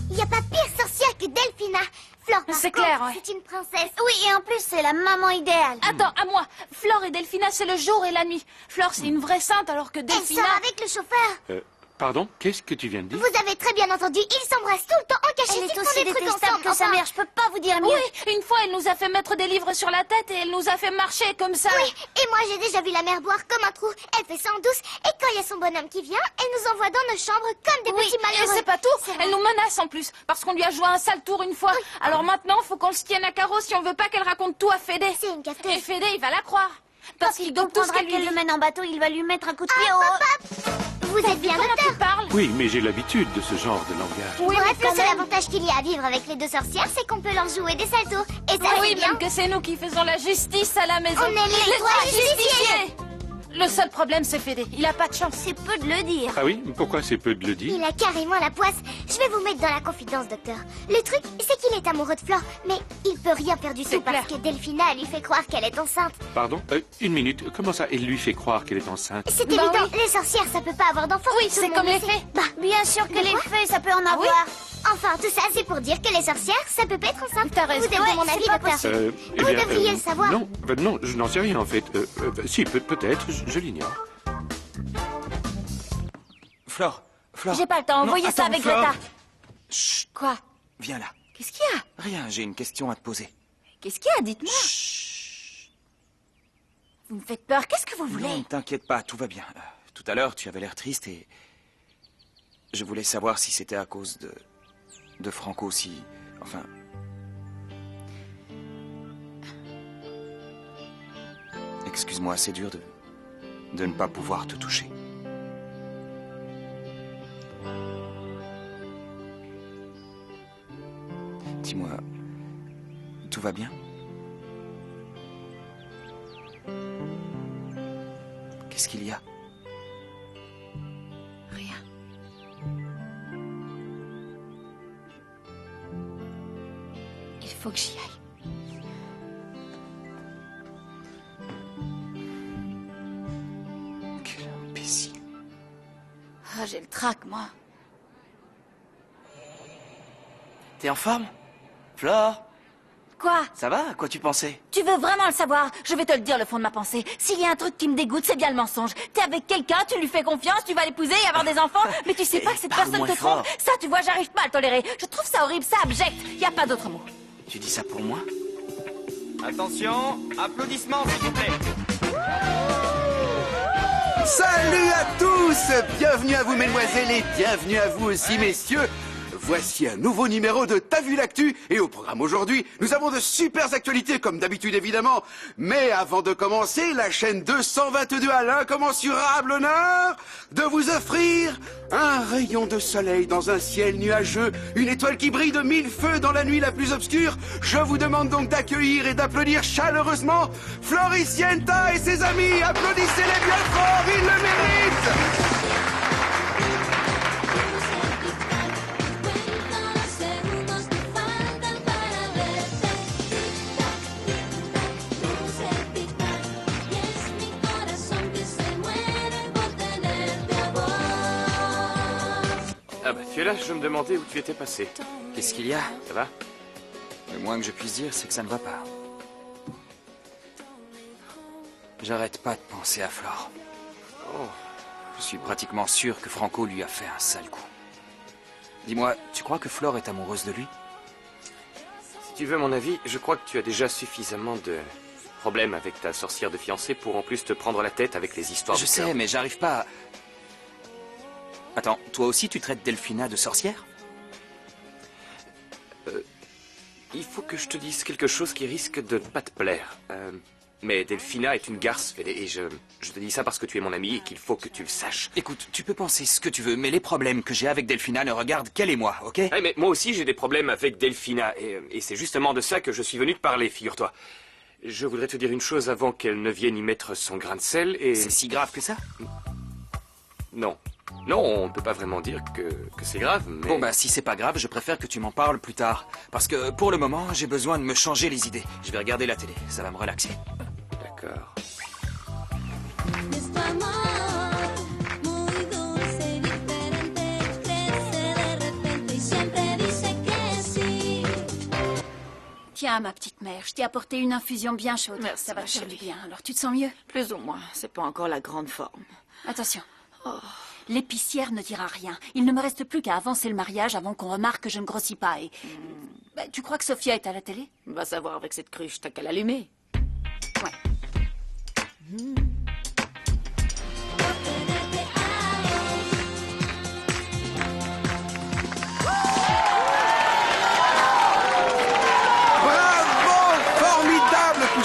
Il n'y a pas pire sorcière que Delphina. Flore, par C'est contre, clair, ouais. c'est une princesse. Oui, et en plus, c'est la maman idéale. Attends, à moi. Flore et Delphina, c'est le jour et la nuit. Flore, c'est une vraie sainte, alors que Elle Delphina... sort avec le chauffeur. Pardon? Qu'est-ce que tu viens de dire? Vous avez très bien entendu, ils s'embrassent tout le temps en cachette. Elle est Ils font aussi des trucs détestable ensemble. que sa mère, je peux pas vous dire mieux. Oui, une fois, elle nous a fait mettre des livres sur la tête et elle nous a fait marcher comme ça. Oui, et moi j'ai déjà vu la mère boire comme un trou. Elle fait ça en douce, et quand il y a son bonhomme qui vient, elle nous envoie dans nos chambres comme des petits Et malheureux. c'est pas tout, elle nous menace en plus, parce qu'on lui a joué un sale tour une fois. Alors maintenant, faut qu'on se tienne à carreau si on veut pas qu'elle raconte tout à Fédé. C'est une gâteuse. Et Fédé, il va la croire. Parce qu'il doute tout ce comprendra qu'elle lui qu'elle dit. le mène en bateau, il va lui mettre un coup de pied au... Vous êtes bien Comment docteur. tu parles? Oui, mais j'ai l'habitude de ce genre de langage. Oui, Bref, mais le quand seul même. avantage qu'il y a à vivre avec les deux sorcières, c'est qu'on peut leur jouer des sales tours. Et ça, Oui, c'est bien. même que c'est nous qui faisons la justice à la maison. On est les trois justiciers. Le seul problème, c'est Fédé. Il a pas de chance. C'est peu de le dire. Ah oui? Pourquoi c'est peu de le dire? Il a carrément la poisse. Je vais vous mettre dans la confidence, docteur. Le truc, c'est qu'il est amoureux de Flore, mais il peut rien faire du tout parce que Delphina lui fait croire qu'elle est enceinte. Pardon? Une minute. Comment ça, il lui fait croire qu'elle est enceinte? C'est évident, les sorcières, ça peut pas avoir d'enfants. Oui, c'est comme les fées. Bah, Bien sûr que les fées, ça peut en Ah oui? avoir. Enfin, tout ça, c'est pour dire que les sorcières, ça peut pas être enceinte. T'as raison. Vous êtes de mon avis, pas docteur. Eh Vous bien, devriez le savoir. Non, non, je n'en sais rien en fait. Si, peut-être, je l'ignore. Flore, J'ai pas le temps. Non, Envoyez ça attends, avec Flore. Greta. Chut, Quoi? viens là. Qu'est-ce qu'il y a? Rien, j'ai une question à te poser. Qu'est-ce qu'il y a? Dites-moi. Vous me faites peur. Qu'est-ce que vous voulez? Non, t'inquiète pas, tout va bien. Tout à l'heure, tu avais l'air triste et... Je voulais savoir si c'était à cause de Franco, si... Enfin... Excuse-moi, c'est dur de ne pas pouvoir te toucher. Dis-moi, tout va bien? Qu'est-ce qu'il y a? Rien. Il faut que j'y aille. Quel imbécile. Ah, j'ai le trac, moi. T'es en forme? Flore, Quoi? ça va? À quoi tu pensais? Tu veux vraiment le savoir? Je vais te le dire, le fond de ma pensée. S'il y a un truc qui me dégoûte, c'est bien le mensonge. T'es avec quelqu'un, tu lui fais confiance, tu vas l'épouser et avoir des enfants, mais tu sais pas que cette parle personne moins te trompe. fort. Ça, tu vois, j'arrive pas à le tolérer. Je trouve ça horrible, ça abject. Y a pas d'autre mot. Tu dis ça pour moi? Attention, applaudissements s'il vous plaît. Salut à tous! Bienvenue à vous, mesdemoiselles, et bienvenue à vous aussi, messieurs. Voici un nouveau numéro de T'as vu l'actu? Et au programme aujourd'hui, nous avons de super actualités, comme d'habitude évidemment. Mais avant de commencer, la chaîne 222 a l'incommensurable honneur de vous offrir un rayon de soleil dans un ciel nuageux, une étoile qui brille de 1000 feux dans la nuit la plus obscure. Je vous demande donc d'accueillir et d'applaudir chaleureusement Floricienta et ses amis. Applaudissez-les bien fort, ils le méritent! Ah bah tu es là, je me demandais où tu étais passé. Qu'est-ce qu'il y a? Ça va? Le moins que je puisse dire, c'est que ça ne va pas. J'arrête pas de penser à Flore. Oh. Je suis pratiquement sûr que Franco lui a fait un sale coup. Dis-moi, tu crois que Flore est amoureuse de lui? Si tu veux mon avis, je crois que tu as déjà suffisamment de problèmes avec ta sorcière de fiancée pour en plus te prendre la tête avec les histoires Je du sais, cœur. mais j'arrive pas à... Attends, toi aussi tu traites Delphina de sorcière? Il faut que je te dise quelque chose qui risque de ne pas te plaire. Mais Delphina est une garce, Fédé, et je te dis ça parce que tu es mon ami et qu'il faut que tu le saches. Écoute, tu peux penser ce que tu veux, mais les problèmes que j'ai avec Delphina ne regardent qu'elle et moi, ok? Ouais, mais moi aussi j'ai des problèmes avec Delphina, et c'est justement de ça que je suis venu te parler, figure-toi. Je voudrais te dire une chose avant qu'elle ne vienne y mettre son grain de sel, et... C'est si grave que ça? Non. Non, on ne peut pas vraiment dire que c'est grave, mais... Bon, bah, si c'est pas grave, je préfère que tu m'en parles plus tard. Parce que, pour le moment, j'ai besoin de me changer les idées. Je vais regarder la télé, ça va me relaxer. D'accord. Tiens, ma petite mère, je t'ai apporté une infusion bien chaude. Merci, Ça va ma te faire chérie. du bien. Alors, tu te sens mieux? Plus ou moins, c'est pas encore la grande forme. Attention. Oh, L'épicière ne dira rien. Il ne me reste plus qu'à avancer le mariage avant qu'on remarque que je ne grossis pas. Et tu crois que Sophia est à la télé? Va savoir avec cette cruche, t'as qu'à l'allumer. Ouais.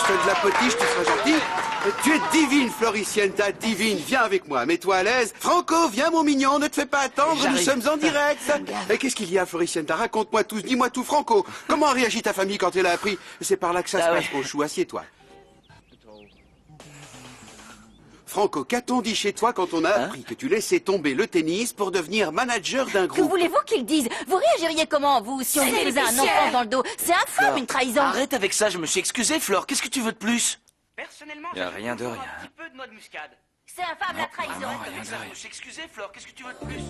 De la potiche, tu seras gentil. Tu es divine, Floricienta, divine. Viens avec moi, mets-toi à l'aise. Franco, viens, mon mignon, ne te fais pas attendre, nous sommes en direct. Et qu'est-ce qu'il y a, Floricienta? Raconte-moi tout, dis-moi tout, Franco. Comment a réagi ta famille quand elle a appris? C'est par là que ça se passe, au chou, assieds-toi. Franco, qu'a-t-on dit chez toi quand on a appris que tu laissais tomber le tennis pour devenir manager d'un groupe? Que voulez-vous qu'ils disent? Vous réagiriez comment, vous, si on vous faisait un enfant dans le dos? C'est infâme, une trahison. Arrête avec ça, je me suis excusé, Flore. Qu'est-ce que tu veux de plus? Personnellement, y a rien de rien. Un petit peu de noix de muscade. C'est infâme, la trahison. Arrête avec ça, je me suis excusé, Flore. Qu'est-ce que tu veux de plus?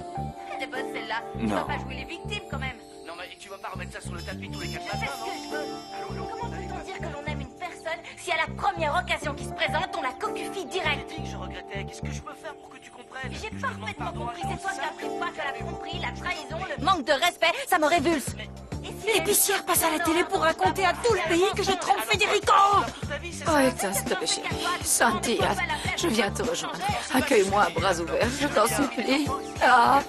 Elle est bonne, celle-là. Tu Non. vas pas jouer les victimes, quand même. Non, mais tu vas pas remettre ça sur le tapis tous les 4 Je fais ce que je veux. Comment peut-on dire que l'on aime une personne si à la première occasion qui se présente, on la coquefie direct? J'ai dit que je regrettais. Qu'est-ce que je peux faire pour que tu comprennes? J'ai parfaitement compris. C'est toi qui as pris pas que la tromperie, la trahison, le manque de respect, ça me révulse. L'épicière passe à la télé pour raconter à tout le pays que je trompe Federico. Oh, éteins, s'il te plaît, chérie. Santia, je viens te rejoindre. Accueille-moi à bras ouverts, je t'en supplie. Ah.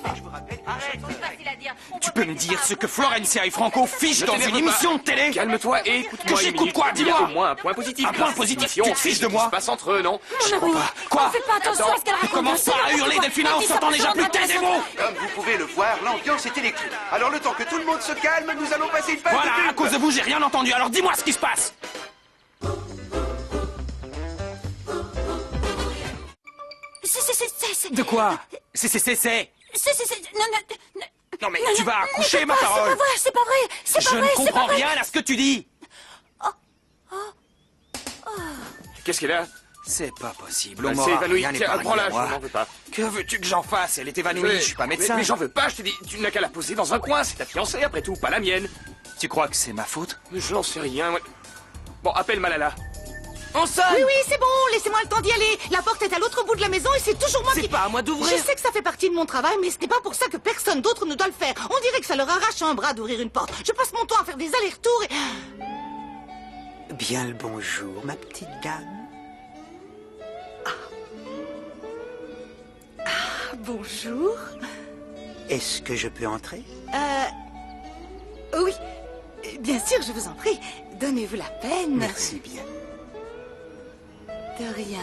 Tu peux me dire ce que Florencia et Franco fichent dans une émission de télé? Calme-toi et écoute-moi. Que j'écoute quoi? Dis-moi. Au moins un point positif. Un point positif? Tu te fiches de moi? Ce qui se passe entre eux, non? Je crois pas. Quoi? Fais pas attention à ce qu'elle raconte. Commence pas à hurler, Delphina, on s'entend déjà plus. Taisez-vous! Comme vous pouvez le voir, l'ambiance est électrique. Alors le temps que tout le monde se calme, nous allons passer une phase Voilà, de à cause de vous, j'ai rien entendu. Alors dis-moi ce qui se passe. De quoi? C'est. Non mais tu vas accoucher, ma parole. C'est pas vrai, c'est pas vrai. Je ne comprends rien à ce que tu dis. Qu'est-ce qu'elle a? C'est pas possible. Elle On s'est m'aura évanouie. rien Tiens, épargné, prends-la, je moi. n'en veux pas. Que veux-tu que j'en fasse? Elle est évanouie, je suis pas médecin. Mais j'en veux pas, je te dis. Tu n'as qu'à la poser dans un coin. C'est ta fiancée, après tout, pas la mienne. Tu crois que c'est ma faute? Je n'en sais rien. Moi. Bon, appelle Malala. On sonne! Oui, c'est bon, laissez-moi le temps d'y aller. La porte est à l'autre bout de la maison et c'est toujours moi qui... C'est pas à moi d'ouvrir. Je sais que ça fait partie de mon travail, mais ce n'est pas pour ça que personne d'autre ne doit le faire. On dirait que ça leur arrache un bras d'ouvrir une porte. Je passe mon temps à faire des allers-retours et... Bien le bonjour, ma petite dame. Bonjour. Est-ce que je peux entrer? Oui, bien sûr, je vous en prie. Donnez-vous la peine. Merci bien. De rien.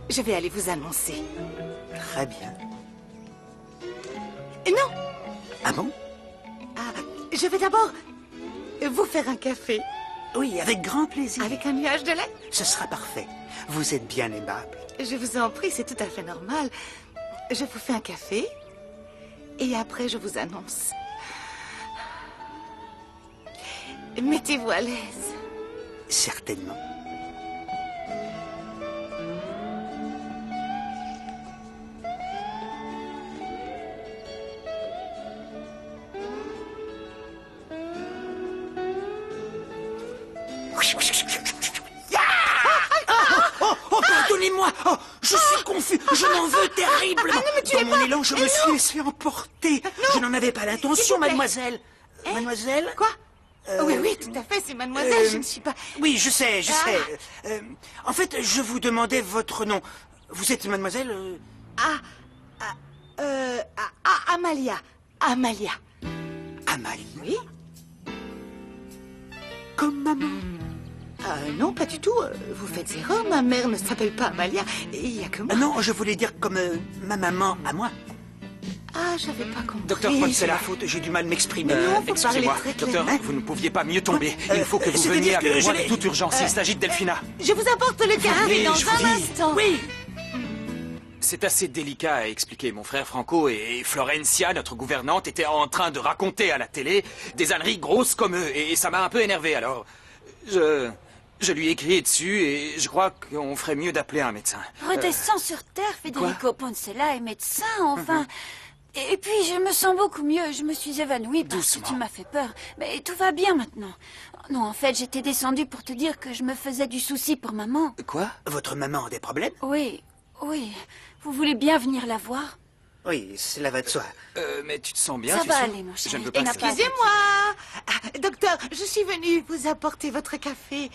Je vais aller vous annoncer. Très bien. Non. Ah bon? Je vais d'abord vous faire un café. Oui, avec grand plaisir. Avec un nuage de lait? Ce sera parfait. Vous êtes bien aimable. Je vous en prie, c'est tout à fait normal. Je vous fais un café et après je vous annonce. Mettez-vous à l'aise. Certainement. Oh, pardonnez-moi. Oh, je suis confus. Je m'en veux terriblement. non, mais tu Dans mon élan, je me suis laissé emporter. Je n'en avais pas S'il l'intention, vous plaît. mademoiselle. Mademoiselle? Quoi? Oui, oui, tout à fait, c'est mademoiselle, je ne suis pas... Oui, je sais, je sais. En fait, je vous demandais votre nom. Vous êtes mademoiselle Amalia. Amalia. Amalia? Oui. Comme maman? Non, pas du tout. Vous faites erreur, ma mère ne s'appelle pas Amalia. Il n'y a que moi. Non, je voulais dire comme ma maman à moi. Ah, j'avais pas compris. Docteur Paul, c'est la faute, j'ai du mal à m'exprimer. Non, faut parler Excusez-moi, très docteur, clairement. vous ne pouviez pas mieux tomber. Il faut que vous c'est-à-dire veniez que avec je moi l'ai- de toute urgence. Il s'agit de Delphina. Je vous apporte le café Venez, dans je vous un dis. instant. Oui. C'est assez délicat à expliquer. Mon frère Franco et Florencia, notre gouvernante, étaient en train de raconter à la télé des âneries grosses comme eux. Et ça m'a un peu énervé, alors... Je lui ai crié dessus et je crois qu'on ferait mieux d'appeler un médecin. Redescends sur terre, Federico Poncella est médecin, enfin. Et puis, je me sens beaucoup mieux. Je me suis évanouie parce que tu m'as fait peur. Mais tout va bien maintenant. Non, en fait, j'étais descendue pour te dire que je me faisais du souci pour maman. Quoi? Votre maman a des problèmes? Oui, oui. Vous voulez bien venir la voir? Oui, cela va de soi. Mais tu te sens bien, Ça tu va sais? aller, mon chéri. Je ne veux pas Et n'a que pas- Excusez-moi. Docteur, je suis venue vous apporter votre café.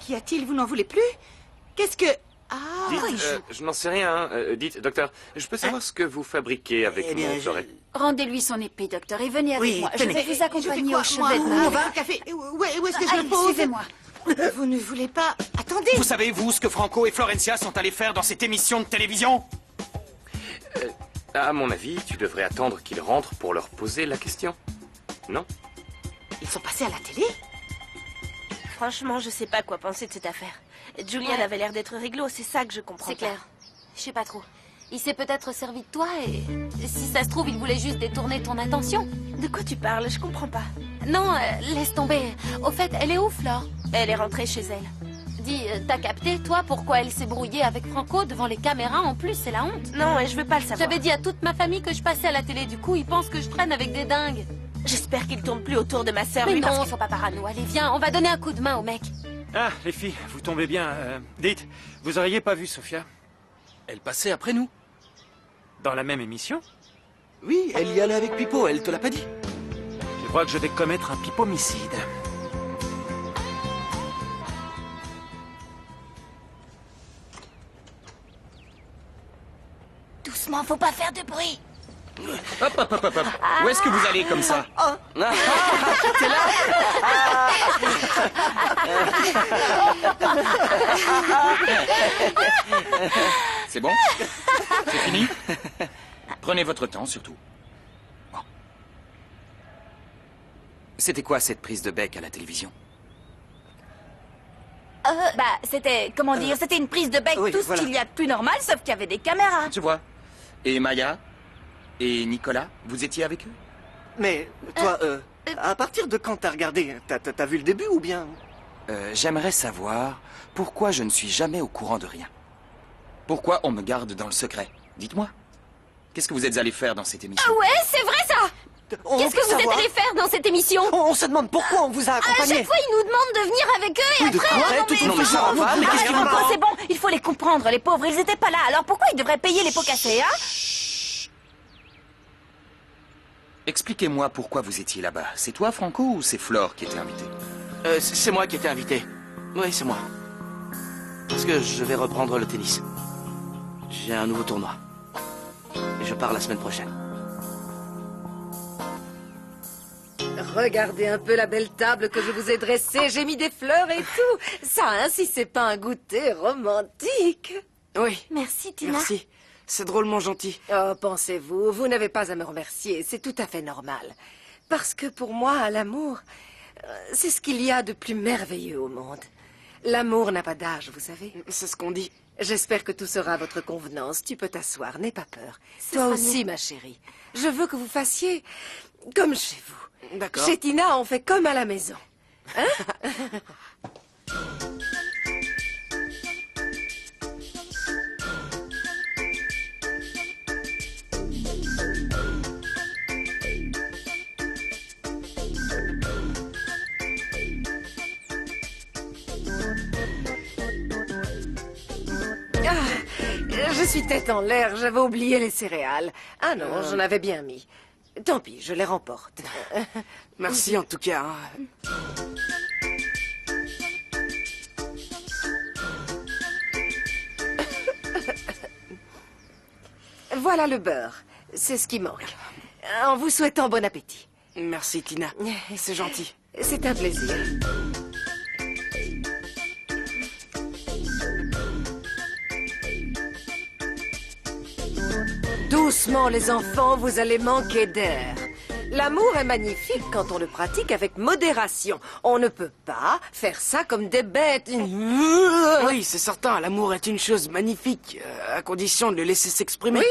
Qu'y a-t-il? Vous n'en voulez plus? Qu'est-ce que... Ah, Dites, je n'en sais rien. Dites, docteur, je peux savoir ce que vous fabriquez avec Eh bien, mon fleuret? Rendez-lui son épée, docteur, et venez avec Oui, moi. tenez. Je vais vous accompagner au chevet de On ma va mère. au café. Où est-ce que je Allez, le pose? suivez-moi. Vous ne voulez pas... Attendez. Vous savez, vous, ce que Franco et Florencia sont allés faire dans cette émission de télévision? À mon avis, tu devrais attendre qu'ils rentrent pour leur poser la question. Non? Ils sont passés à la télé? Franchement, je sais pas quoi penser de cette affaire. Julian avait l'air d'être réglo, c'est ça que je comprends C'est pas. clair. Je sais pas trop. Il s'est peut-être servi de toi et si ça se trouve, il voulait juste détourner ton attention. De quoi tu parles? Je comprends pas. Non, laisse tomber. Au fait, elle est où, Flore? Elle est rentrée chez elle. Dis, t'as capté, toi, pourquoi elle s'est brouillée avec Franco devant les caméras? En plus, c'est la honte. Non, et je veux pas le savoir. J'avais dit à toute ma famille que je passais à la télé. Du coup, ils pensent que je traîne avec des dingues. J'espère qu'il tourne plus autour de ma sœur. Mais lui, non, parce que- sois pas parano. Allez, viens, on va donner un coup de main au mec. Ah, les filles, vous tombez bien. Dites, vous auriez pas vu Sophia? Elle passait après nous. Dans la même émission? Oui, elle y allait avec Pipo, elle te l'a pas dit? Je crois que je vais commettre un pipomicide. Doucement, faut pas faire de bruit. Hop, hop, hop, hop, hop. Où est-ce que vous allez comme ça? T'es là? C'est bon? C'est fini? Prenez votre temps, surtout. Bon. C'était quoi cette prise de bec à la télévision? C'était, comment dire, c'était une prise de bec, Oui, tout ce voilà. qu'il y a de plus normal, sauf qu'il y avait des caméras. Je vois. Et Maya? Et Nicolas? Vous étiez avec eux? Mais, toi, à partir de quand t'as regardé? T'as vu le début ou bien? J'aimerais savoir pourquoi je ne suis jamais au courant de rien. Pourquoi on me garde dans le secret? Dites-moi. Qu'est-ce que vous êtes allé faire dans cette émission? Ah ouais, c'est vrai ça! Qu'est-ce que vous êtes allé faire dans cette émission? On se demande pourquoi on vous a À accompagné. chaque fois, ils nous demandent de venir avec eux et Oui, de après... quoi? non, mais- Non, mais ça va, mais qu'est-ce qu'il Franco, raconte? c'est bon, il faut les comprendre, les pauvres, ils étaient pas là, alors pourquoi ils devraient payer les pots cassés, hein? Expliquez-moi pourquoi vous étiez là-bas. C'est toi, Franco, ou c'est Flore qui était invitée? C'est moi qui étais invité. Oui, c'est moi. Parce que je vais reprendre le tennis. J'ai un nouveau tournoi. Et je pars la semaine prochaine. Regardez un peu la belle table que je vous ai dressée. J'ai mis des fleurs et tout. Ça, hein, si c'est pas un goûter romantique. Oui. Merci, Tina. Merci. C'est drôlement gentil. Oh, pensez-vous, vous n'avez pas à me remercier. C'est tout à fait normal. Parce que pour moi, l'amour, c'est ce qu'il y a de plus merveilleux au monde. L'amour n'a pas d'âge, vous savez. C'est ce qu'on dit. J'espère que tout sera à votre convenance. Tu peux t'asseoir, n'aie pas peur. Ce Toi sera aussi, mieux. ma chérie. Je veux que vous fassiez comme chez vous. D'accord. Chez Tina, on fait comme à la maison. Hein? Je suis tête en l'air, j'avais oublié les céréales. Ah non, j'en avais bien mis. Tant pis, je les remporte. Merci en tout cas. Voilà le beurre. C'est ce qui manque. En vous souhaitant bon appétit. Merci Tina. C'est gentil. C'est un plaisir. Doucement, les enfants, vous allez manquer d'air. L'amour est magnifique quand on le pratique avec modération. On ne peut pas faire ça comme des bêtes. Oui, c'est certain, l'amour est une chose magnifique, à condition de le laisser s'exprimer. Oui.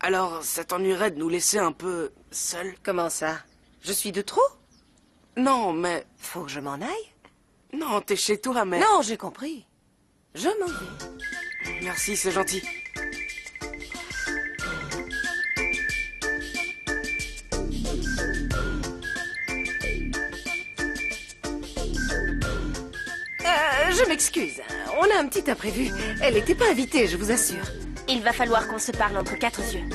Alors, ça t'ennuierait de nous laisser un peu seuls? Comment ça? Je suis de trop? Non, mais... Faut que je m'en aille? Non, t'es chez toi, mais... Non, j'ai compris. Je m'en vais. Merci, c'est gentil. Je m'excuse. On a un petit imprévu. Elle n'était pas invitée, je vous assure. Il va falloir qu'on se parle entre quatre yeux.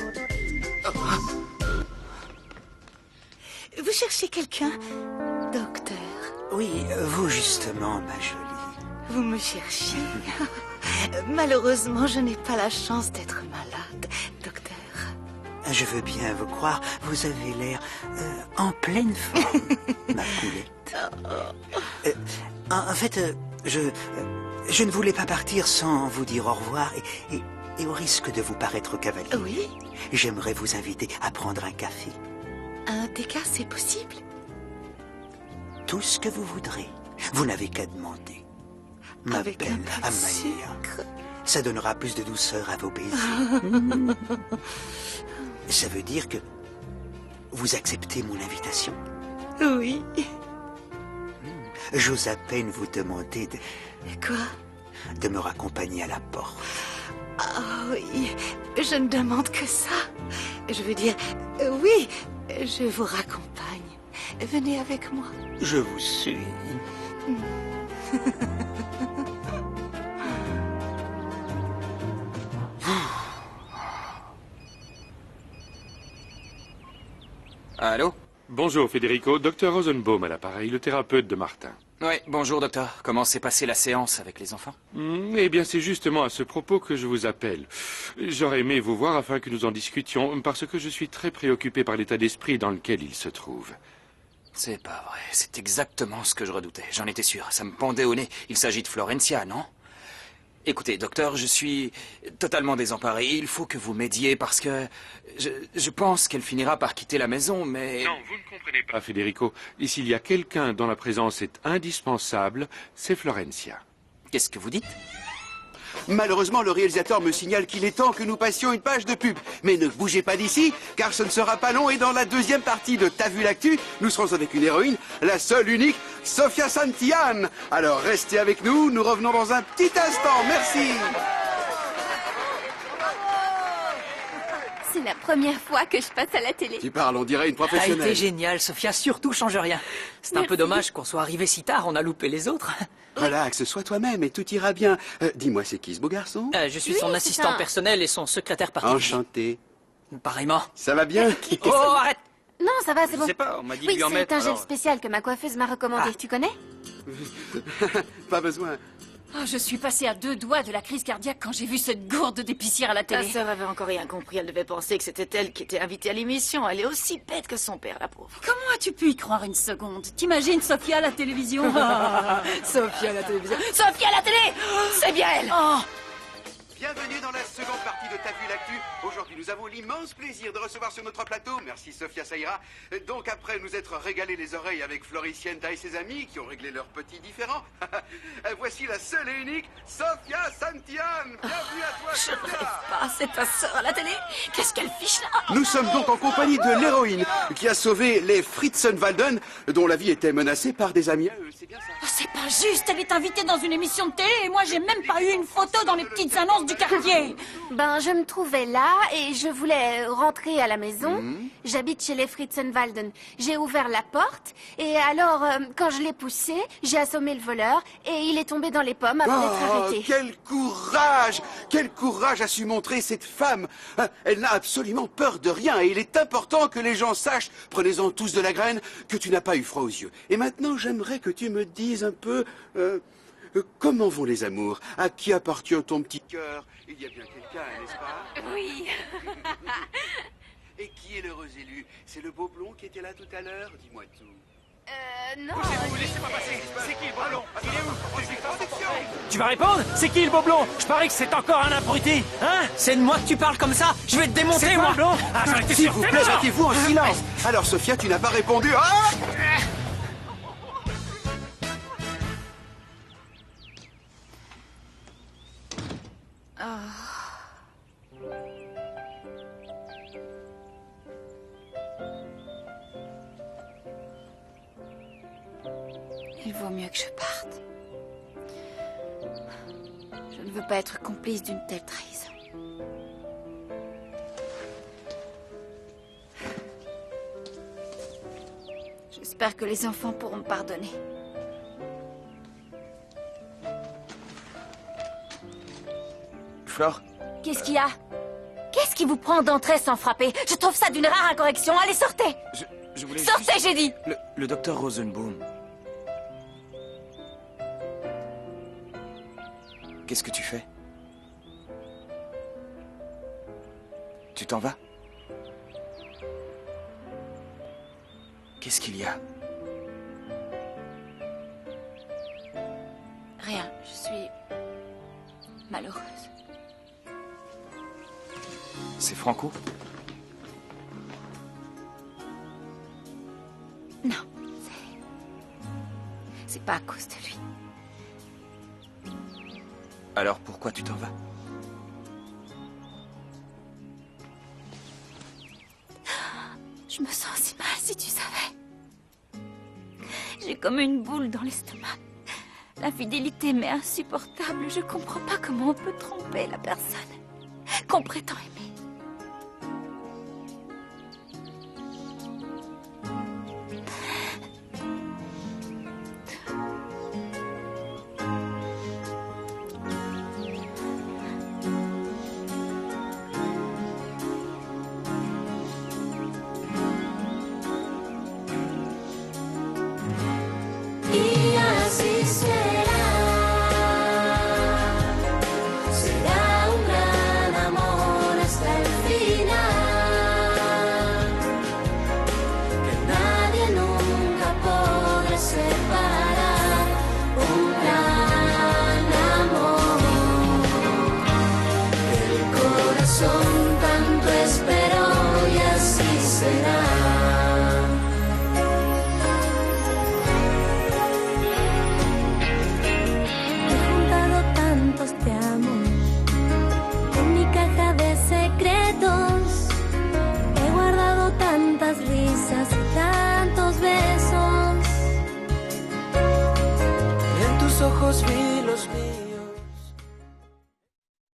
Vous cherchez quelqu'un, docteur? Oui, vous justement, ma jolie. Vous me cherchez? Malheureusement, je n'ai pas la chance d'être malade, docteur. Je veux bien vous croire, vous avez l'air en pleine forme, ma poulette. En fait, je ne voulais pas partir sans vous dire au revoir et au risque de vous paraître cavalier. Oui? J'aimerais vous inviter à prendre un café. Un déca, c'est possible? Tout ce que vous voudrez. Vous n'avez qu'à demander. Ma Avec belle un peu de Amalia. Ça donnera plus de douceur à vos baisers. Ça veut dire que vous acceptez mon invitation? Oui. J'ose à peine vous demander Quoi? de me raccompagner à la porte. Ah oui, je ne demande que ça. Je veux dire, oui, je vous raccompagne. Venez avec moi. Je vous suis. Allô? Bonjour Federico, docteur Rosenbaum à l'appareil, le thérapeute de Martin. Oui, bonjour docteur. Comment s'est passée la séance avec les enfants? Eh bien, c'est justement à ce propos que je vous appelle. J'aurais aimé vous voir afin que nous en discutions, parce que je suis très préoccupé par l'état d'esprit dans lequel il se trouve. C'est pas vrai, c'est exactement ce que je redoutais. J'en étais sûr, ça me pendait au nez. Il s'agit de Florencia, non? Écoutez, docteur, je suis totalement désemparé. Il faut que vous m'aidiez parce que je pense qu'elle finira par quitter la maison, mais... Non, vous ne comprenez pas, Federico. Et s'il y a quelqu'un dont la présence est indispensable, c'est Florencia. Qu'est-ce que vous dites? Malheureusement, le réalisateur me signale qu'il est temps que nous passions une page de pub. Mais ne bougez pas d'ici, car ce ne sera pas long. Et dans la deuxième partie de T'as vu l'actu, nous serons avec une héroïne, la seule, unique, Sofia Santillan. Alors restez avec nous, nous revenons dans un petit instant. Merci. C'est la première fois que je passe à la télé. Tu parles, on dirait une T'as professionnelle. été génial, Sophia, surtout change rien. C'est un peu dommage qu'on soit arrivé si tard, on a loupé les autres. Relax, sois toi-même et tout ira bien. Dis-moi, c'est qui ce beau garçon? Je suis son assistant personnel et son secrétaire particulier. Enchanté. Pareillement. Ça va bien? Oh, arrête! Non, ça va, c'est bon. Je sais pas, on m'a dit Oui, de lui en c'est mettre. un gel alors. spécial que ma coiffeuse m'a recommandé. Tu connais? Pas besoin. Oh, je suis passée à 2 doigts de la crise cardiaque quand j'ai vu cette gourde d'épicière à la Ta télé. sœur avait encore rien compris. Elle devait penser que c'était elle qui était invitée à l'émission. Elle est aussi bête que son père, la pauvre. Comment as-tu pu y croire une seconde? T'imagines Sophia à la télévision? Sophia à la télévision. Sophia à la télé! C'est bien elle! Oh. Bienvenue dans la seconde partie de T'as vu l'actu. Aujourd'hui, nous avons l'immense plaisir de recevoir sur notre plateau, merci Sofia Saïra, donc après nous être régalé les oreilles avec Floricienta et ses amis qui ont réglé leurs petits différends, voici la seule et unique Sofia Santillan. Bienvenue à toi, Sofia. Ah, c'est ta sœur à la télé? Qu'est-ce qu'elle fiche là? Nous sommes donc en compagnie de l'héroïne qui a sauvé les Fritzenwalden, dont la vie était menacée par des amis à eux, c'est bien ça? Oh, c'est pas juste, elle est invitée dans une émission de télé et moi j'ai même pas eu une photo dans les petites annonces du quartier. Ben, je me trouvais là et je voulais rentrer à la maison. J'habite chez les Fritzenwalden. J'ai ouvert la porte et alors, quand je l'ai poussé, j'ai assommé le voleur et il est tombé dans les pommes avant d'être arrêté. Quel courage! Quel courage a su montrer cette femme! Elle n'a absolument peur de rien et il est important que les gens sachent, prenez-en tous de la graine, que tu n'as pas eu froid aux yeux. Et maintenant, j'aimerais que tu me dises un peu... comment vont les amours? À qui appartient ton petit cœur? Il y a bien quelqu'un, n'est-ce pas? Oui. Et qui est l'heureux élu? C'est le beau blond qui était là tout à l'heure? Dis-moi tout. Non. Bougez-vous, laissez-moi passer. C'est qui le beau blond? Il est où? Tu vas répondre? C'est qui le beau blond? Je parie que c'est encore un abruti, hein? C'est de moi que tu parles comme ça? Je vais te démonter, C'est quoi, moi! le blond? Ah, j'en étais S'il sûr, vous c'est plaît, moi. battez-vous en silence. Alors, Sophia, tu n'as pas répondu. Ah! Il vaut mieux que je parte. Je ne veux pas être complice d'une telle trahison. J'espère que les enfants pourront me pardonner. Flore? Qu'est-ce qu'il y a? Qu'est-ce qui vous prend d'entrer sans frapper? Je trouve ça d'une rare incorrection. Allez, sortez! Je voulais Sortez, j'ai dit! Le docteur Rosenbaum. Qu'est-ce que tu fais? Tu t'en vas? Qu'est-ce qu'il y a? Rien, je suis malheureuse. C'est Franco? Non, c'est pas à cause de lui. Alors pourquoi tu t'en vas? Je me sens si mal, si tu savais. J'ai comme une boule dans l'estomac. L'infidélité m'est insupportable. Je comprends pas comment on peut tromper la personne qu'on prétend aimer. Y así será, será un gran amor hasta el final, que nadie nunca podrá separar, un gran amor, que el corazón